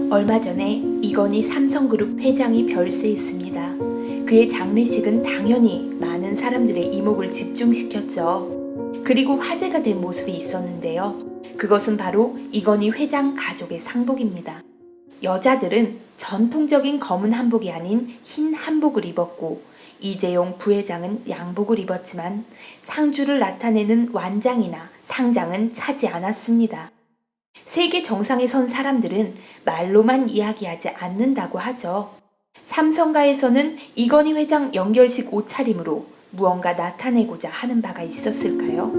얼마 전에 이건희 삼성그룹 회장이 별세했습니다. 그의 장례식은 당연히 많은 사람들의 이목을 집중시켰죠. 그리고 화제가 된 모습이 있었는데요. 그것은 바로 이건희 회장 가족의 상복입니다. 여자들은 전통적인 검은 한복이 아닌 흰 한복을 입었고, 이재용 부회장은 양복을 입었지만 상주를 나타내는 완장이나 상장은 차지 않았습니다. 세계 정상에 선 사람들은 말로만 이야기하지 않는다고 하죠. 삼성가에서는 이건희 회장 연결식 옷차림으로 무언가 나타내고자 하는 바가 있었을까요?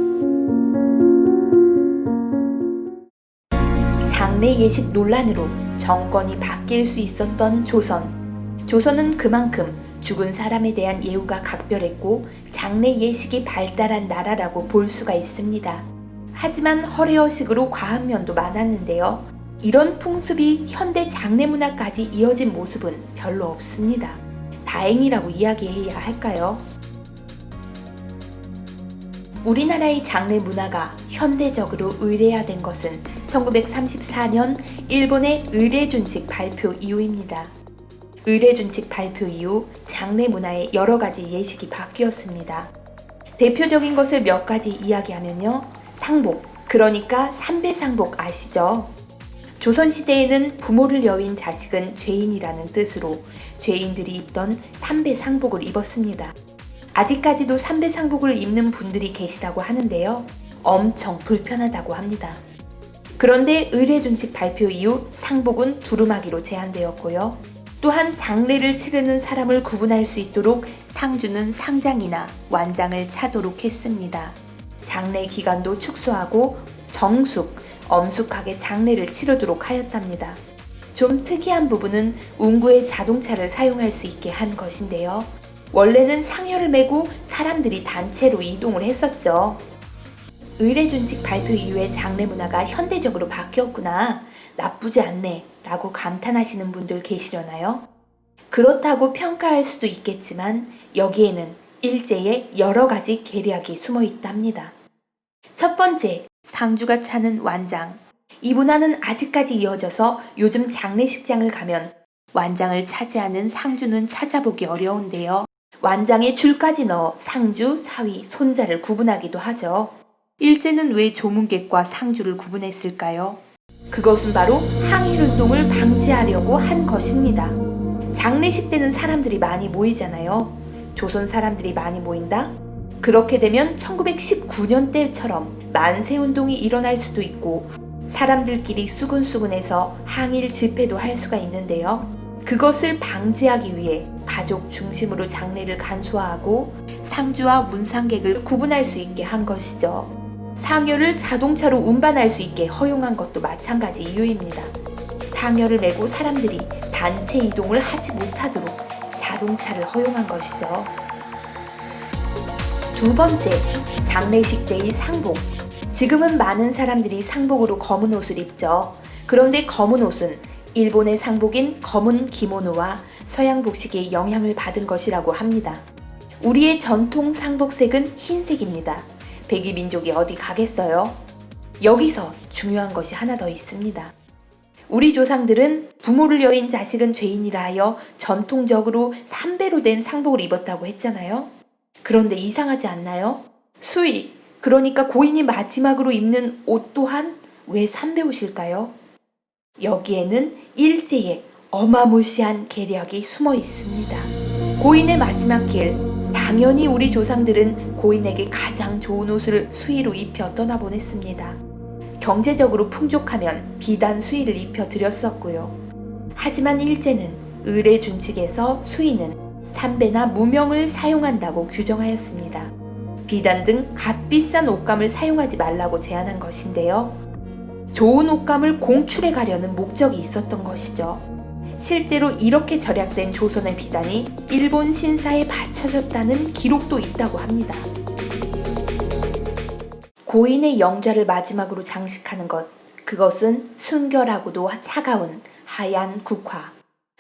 장례 예식 논란으로 정권이 바뀔 수 있었던 조선. 조선은 그만큼 죽은 사람에 대한 예우가 각별했고 장례 예식이 발달한 나라라고 볼 수가 있습니다. 하지만 허례허식으로 과한 면도 많았는데요. 이런 풍습이 현대 장례 문화까지 이어진 모습은 별로 없습니다. 다행이라고 이야기해야 할까요? 우리나라의 장례 문화가 현대적으로 의례화된 것은 1934년 일본의 의례준칙 발표 이후입니다. 의례준칙 발표 이후 장례 문화의 여러 가지 예식이 바뀌었습니다. 대표적인 것을 몇 가지 이야기하면요. 상복, 그러니까 삼배상복 아시죠? 조선시대에는 부모를 여윈 자식은 죄인이라는 뜻으로 죄인들이 입던 삼배상복을 입었습니다. 아직까지도 삼배상복을 입는 분들이 계시다고 하는데요. 엄청 불편하다고 합니다. 그런데 의례준칙 발표 이후 상복은 두루마기로 제한되었고요. 또한 장례를 치르는 사람을 구분할 수 있도록 상주는 상장이나 완장을 차도록 했습니다. 장례 기간도 축소하고 정숙, 엄숙하게 장례를 치르도록 하였답니다. 좀 특이한 부분은 운구의 자동차를 사용할 수 있게 한 것인데요. 원래는 상여를 메고 사람들이 단체로 이동을 했었죠. 의례준칙 발표 이후에 장례 문화가 현대적으로 바뀌었구나, 나쁘지 않네 라고 감탄하시는 분들 계시려나요? 그렇다고 평가할 수도 있겠지만 여기에는 일제의 여러 가지 계략이 숨어 있답니다. 첫 번째, 상주가 차는 완장. 이 문화는 아직까지 이어져서 요즘 장례식장을 가면 완장을 차지하는 상주는 찾아보기 어려운데요. 완장에 줄까지 넣어 상주, 사위, 손자를 구분하기도 하죠. 일제는 왜 조문객과 상주를 구분했을까요? 그것은 바로 항일운동을 방지하려고 한 것입니다. 장례식 때는 사람들이 많이 모이잖아요. 조선 사람들이 많이 모인다? 그렇게 되면 1919년 때처럼 만세운동이 일어날 수도 있고 사람들끼리 수근수근해서 항일 집회도 할 수가 있는데요. 그것을 방지하기 위해 가족 중심으로 장례를 간소화하고 상주와 문상객을 구분할 수 있게 한 것이죠. 상여를 자동차로 운반할 수 있게 허용한 것도 마찬가지 이유입니다. 상여를 메고 사람들이 단체 이동을 하지 못하도록 자동차를 허용한 것이죠. 두 번째, 장례식 때의 상복. 지금은 많은 사람들이 상복으로 검은 옷을 입죠. 그런데 검은 옷은 일본의 상복인 검은 기모노와 서양 복식의 영향을 받은 것이라고 합니다. 우리의 전통 상복색은 흰색입니다. 백이 민족이 어디 가겠어요? 여기서 중요한 것이 하나 더 있습니다. 우리 조상들은 부모를 여인 자식은 죄인이라 하여 전통적으로 삼배로 된 상복을 입었다고 했잖아요. 그런데 이상하지 않나요? 수의, 그러니까 고인이 마지막으로 입는 옷 또한 왜 삼배 옷일까요? 여기에는 일제의 어마무시한 계략이 숨어 있습니다. 고인의 마지막 길, 당연히 우리 조상들은 고인에게 가장 좋은 옷을 수의로 입혀 떠나보냈습니다. 경제적으로 풍족하면 비단 수의를 입혀 드렸었고요. 하지만 일제는 의례준칙에서 수의는 삼배나 무명을 사용한다고 규정하였습니다. 비단 등 값비싼 옷감을 사용하지 말라고 제안한 것인데요. 좋은 옷감을 공출해 가려는 목적이 있었던 것이죠. 실제로 이렇게 절약된 조선의 비단이 일본 신사에 바쳐졌다는 기록도 있다고 합니다. 고인의 영좌를 마지막으로 장식하는 것, 그것은 순결하고도 차가운 하얀 국화.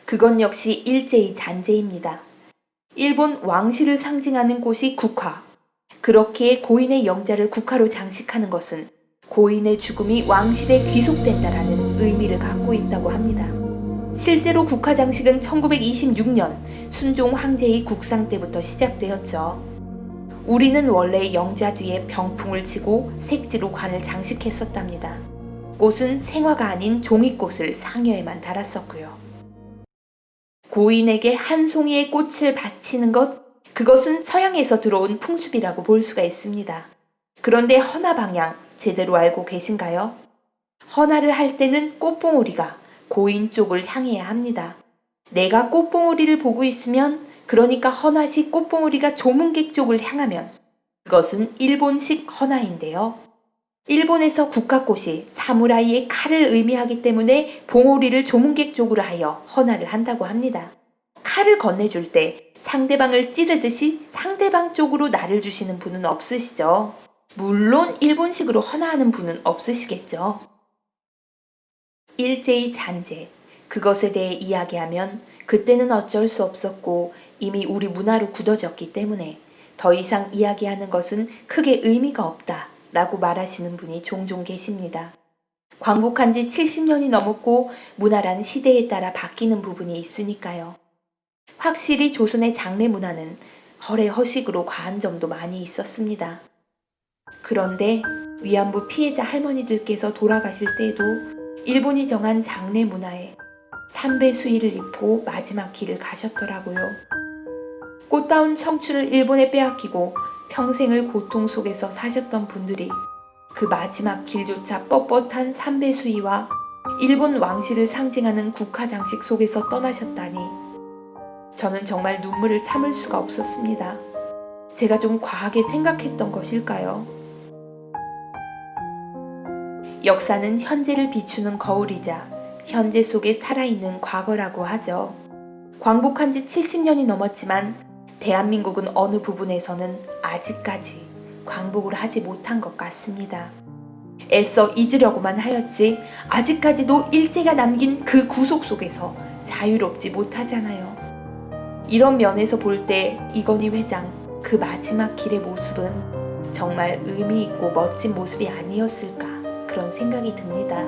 그건 역시 일제의 잔재입니다. 일본 왕실을 상징하는 꽃이 국화. 그렇기에 고인의 영자를 국화로 장식하는 것은 고인의 죽음이 왕실에 귀속된다라는 의미를 갖고 있다고 합니다. 실제로 국화 장식은 1926년 순종 황제의 국상 때부터 시작되었죠. 우리는 원래 영자뒤에 병풍을 치고 색지로 관을 장식했었답니다. 꽃은 생화가 아닌 종이꽃을 상여에만 달았었고요. 고인에게 한 송이의 꽃을 바치는 것, 그것은 서양에서 들어온 풍습이라고 볼 수가 있습니다. 그런데 헌화 방향 제대로 알고 계신가요? 헌화를 할 때는 꽃봉오리가 고인 쪽을 향해야 합니다. 내가 꽃봉오리를 보고 있으면, 그러니까 헌화 시 꽃봉오리가 조문객 쪽을 향하면 그것은 일본식 헌화인데요. 일본에서 국화꽃이 사무라이의 칼을 의미하기 때문에 봉오리를 조문객 쪽으로 하여 헌화를 한다고 합니다. 칼을 건네줄 때 상대방을 찌르듯이 상대방 쪽으로 날을 주시는 분은 없으시죠? 물론 일본식으로 헌화하는 분은 없으시겠죠. 일제의 잔재, 그것에 대해 이야기하면 그때는 어쩔 수 없었고 이미 우리 문화로 굳어졌기 때문에 더 이상 이야기하는 것은 크게 의미가 없다 라고 말하시는 분이 종종 계십니다. 광복한 지 70년이 넘었고 문화란 시대에 따라 바뀌는 부분이 있으니까요. 확실히 조선의 장례 문화는 허례허식으로 과한 점도 많이 있었습니다. 그런데 위안부 피해자 할머니들께서 돌아가실 때에도 일본이 정한 장례 문화에 삼배 수의를 입고 마지막 길을 가셨더라고요. 꽃다운 청춘을 일본에 빼앗기고 평생을 고통 속에서 사셨던 분들이 그 마지막 길조차 뻣뻣한 삼배 수의와 일본 왕실을 상징하는 국화 장식 속에서 떠나셨다니 저는 정말 눈물을 참을 수가 없었습니다. 제가 좀 과하게 생각했던 것일까요? 역사는 현재를 비추는 거울이자 현재 속에 살아있는 과거라고 하죠. 광복한 지 70년이 넘었지만 대한민국은 어느 부분에서는 아직까지 광복을 하지 못한 것 같습니다. 애써 잊으려고만 하였지 아직까지도 일제가 남긴 그 구속 속에서 자유롭지 못하잖아요. 이런 면에서 볼 때 이건희 회장 그 마지막 길의 모습은 정말 의미 있고 멋진 모습이 아니었을까 그런 생각이 듭니다.